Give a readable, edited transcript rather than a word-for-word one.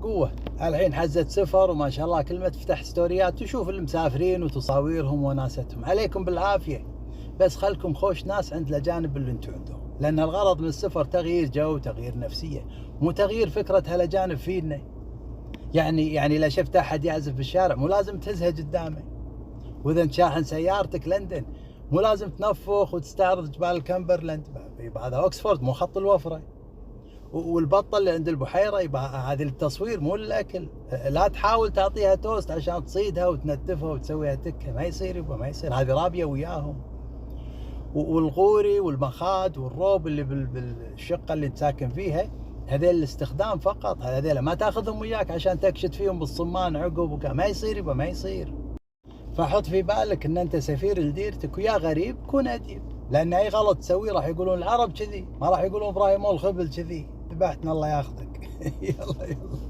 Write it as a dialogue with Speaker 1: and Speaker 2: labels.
Speaker 1: بقوة. الحين حزت سفر وما شاء الله كل ما تفتح ستوريات تشوف المسافرين وتصاويرهم وناستهم. عليكم بالعافية، بس خلكم خوش ناس عند الأجانب اللي انتم عندهم، لأن الغرض من السفر تغيير جو، تغيير نفسية، مو تغيير فكرة هالأجانب فينا. يعني لا شفت أحد يعزف بالشارع مو لازم تهزها قدامه، وإذا انت شاحن سيارتك لندن مو لازم تنفخ وتستعرض جبال الكمبرلند، يبقى هذا أوكسفورد مو خط الوفرة. والبطة اللي عند البحيرة يبقى هذه للتصوير مو للأكل. لا تحاول تعطيها توست عشان تصيدها وتنتفها وتسويها تكة، ما يصير يبقى ما يصير، هذه رابية وياهم. والغوري والمخاد والروب اللي بالشقة اللي تساكن فيها، هذيل الاستخدام فقط، هذيل ما تاخذهم وياك عشان تكشت فيهم بالصمان عقب ما يصير يبقى ما يصير. فحط في بالك ان انت سفير لديرتك، ويا غريب كون اديب، لان اي غلط تسويه راح يقولون العرب كذي، ما راح يقولون ابراهيم الخبل كذي. ذبحتنا الله ياخذك. يلا يلا.